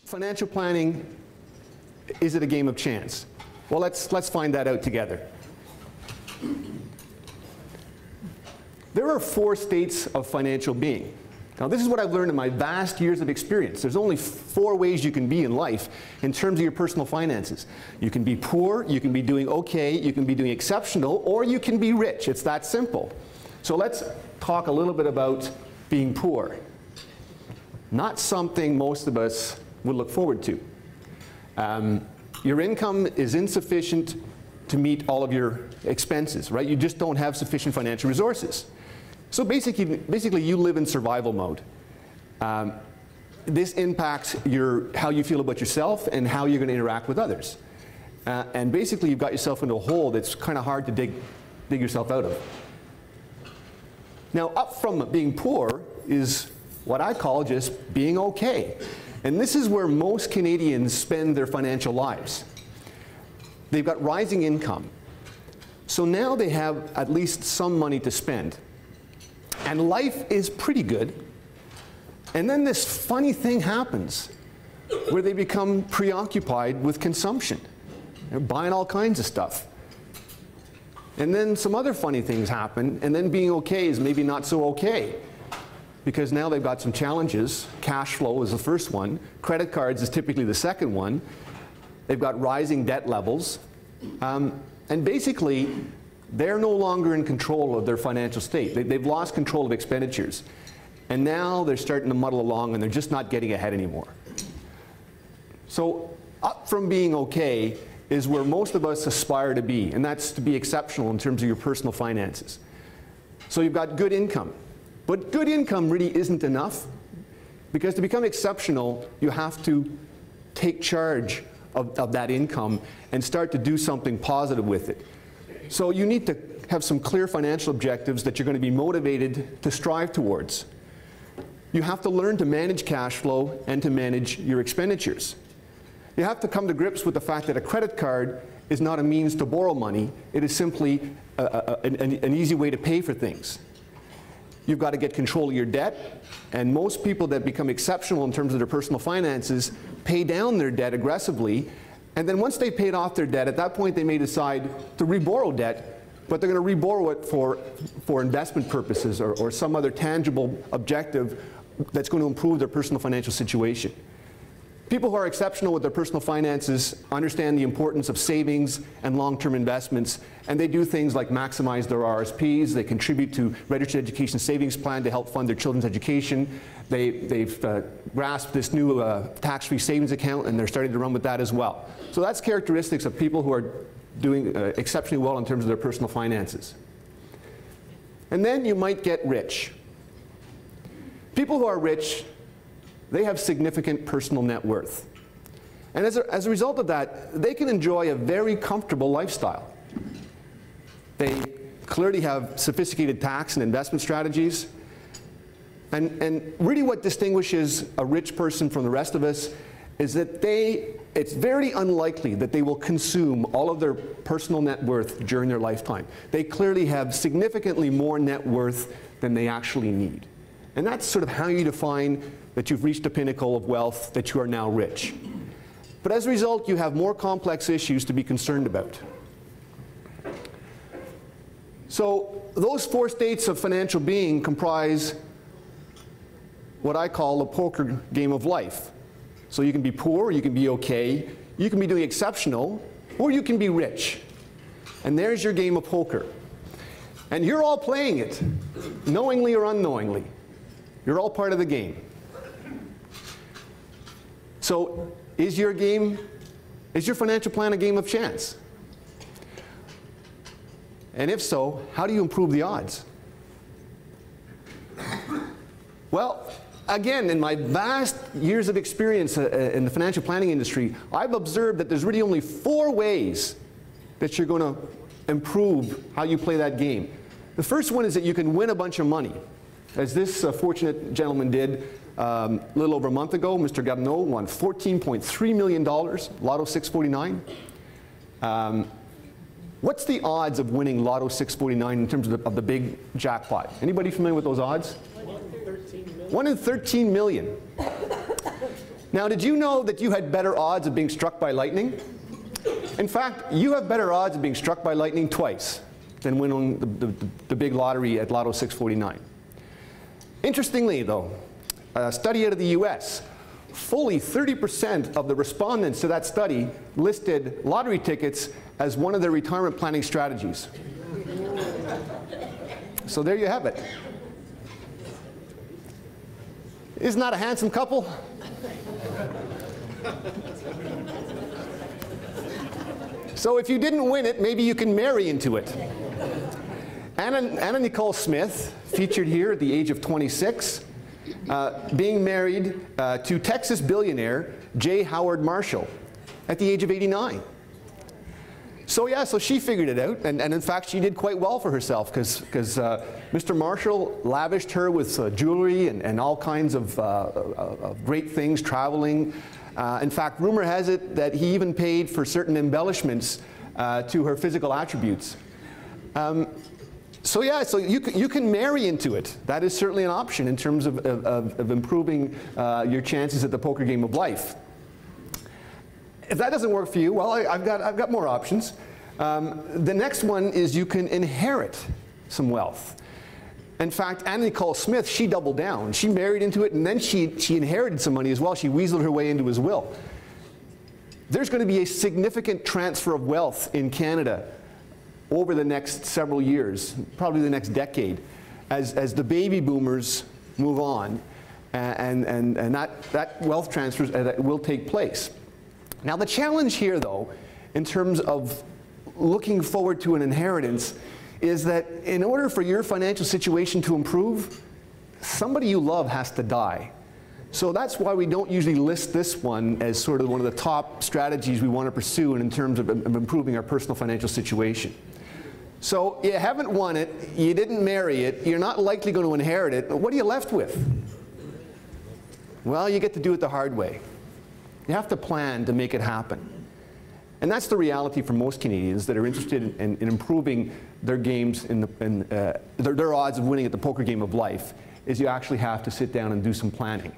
financial planning, is it a game of chance? Well, let's find that out together. There are 4 states of financial being. Now, this is what I've learned in my vast years of experience. There's only 4 ways you can be in life in terms of your personal finances. You can be poor, you can be doing okay, you can be doing exceptional, or you can be rich. It's that simple. So let's talk a little bit about being poor. Not something most of us would look forward to. Your income is insufficient to meet all of your expenses, right? You just don't have sufficient financial resources. So basically you live in survival mode. This impacts how you feel about yourself and how you're going to interact with others. And basically you've got yourself into a hole that's kind of hard to dig yourself out of. Now, up from being poor is what I call just being okay. And this is where most Canadians spend their financial lives. They've got rising income. So now they have at least some money to spend. And life is pretty good. And then this funny thing happens where they become preoccupied with consumption. They're buying all kinds of stuff. And then some other funny things happen, and then being okay is maybe not so okay. Because now they've got some challenges. Cash flow is the first one. Credit cards is typically the second one. They've got rising debt levels. And basically, they're no longer in control of their financial state. They've lost control of expenditures. And now they're starting to muddle along and they're just not getting ahead anymore. So up from being okay is where most of us aspire to be, and that's to be exceptional in terms of your personal finances. So you've got good income. But good income really isn't enough, because to become exceptional, you have to take charge of that income and start to do something positive with it. So you need to have some clear financial objectives that you're going to be motivated to strive towards. You have to learn to manage cash flow and to manage your expenditures. You have to come to grips with the fact that a credit card is not a means to borrow money. It is simply an easy way to pay for things. You've got to get control of your debt, and most people that become exceptional in terms of their personal finances pay down their debt aggressively, and then once they've paid off their debt, at that point they may decide to reborrow debt, but they're going to reborrow it for investment purposes or some other tangible objective that's going to improve their personal financial situation. People who are exceptional with their personal finances understand the importance of savings and long-term investments, and they do things like maximize their RSPs, they contribute to Registered Education Savings Plan to help fund their children's education, they've grasped this new tax-free savings account, and they're starting to run with that as well. So that's characteristics of people who are doing exceptionally well in terms of their personal finances. And then you might get rich. People who are rich, they have significant personal net worth. And as a result of that, they can enjoy a very comfortable lifestyle. They clearly have sophisticated tax and investment strategies. And really what distinguishes a rich person from the rest of us is that it's very unlikely that they will consume all of their personal net worth during their lifetime. They clearly have significantly more net worth than they actually need. And that's sort of how you define that you've reached a pinnacle of wealth, that you are now rich. But as a result, you have more complex issues to be concerned about. So those 4 states of financial being comprise what I call the poker game of life. So you can be poor, you can be okay, you can be doing exceptional, or you can be rich. And there's your game of poker. And you're all playing it, knowingly or unknowingly. You're all part of the game. So is your financial plan a game of chance? And if so, how do you improve the odds? Well, again, in my vast years of experience in the financial planning industry, I've observed that there's really only 4 ways that you're going to improve how you play that game. The first one is that you can win a bunch of money. As this fortunate gentleman did a little over a month ago, Mr. Garneau won $14.3 million, Lotto 649. What's the odds of winning Lotto 649 in terms of the big jackpot? Anybody familiar with those odds? 1 in 13 million. Now, did you know that you had better odds of being struck by lightning? In fact, you have better odds of being struck by lightning twice than winning the big lottery at Lotto 649. Interestingly, though, a study out of the US, fully 30% of the respondents to that study listed lottery tickets as one of their retirement planning strategies. So there you have it. Isn't that a handsome couple? So if you didn't win it, maybe you can marry into it. Anna Nicole Smith, featured here at the age of 26, being married to Texas billionaire J. Howard Marshall at the age of 89. So yeah, so she figured it out, and in fact she did quite well for herself because Mr. Marshall lavished her with jewelry and all kinds of great things, traveling. In fact, rumor has it that he even paid for certain embellishments to her physical attributes. So yeah, so you can marry into it. That is certainly an option in terms of improving your chances at the poker game of life. If that doesn't work for you, well, I've got more options. The next one is you can inherit some wealth. In fact, Anna Nicole Smith, she doubled down. She married into it, and then she inherited some money as well. She weaseled her way into his will. There's going to be a significant transfer of wealth in Canada over the next several years, probably the next decade, as the baby boomers move on, and that wealth transfer will take place. Now the challenge here, though, in terms of looking forward to an inheritance, is that in order for your financial situation to improve, somebody you love has to die. So that's why we don't usually list this one as sort of one of the top strategies we want to pursue in terms of improving our personal financial situation. So you haven't won it, you didn't marry it, you're not likely going to inherit it, but what are you left with? Well, you get to do it the hard way. You have to plan to make it happen. And that's the reality for most Canadians that are interested in improving their games, their odds of winning at the poker game of life, is you actually have to sit down and do some planning.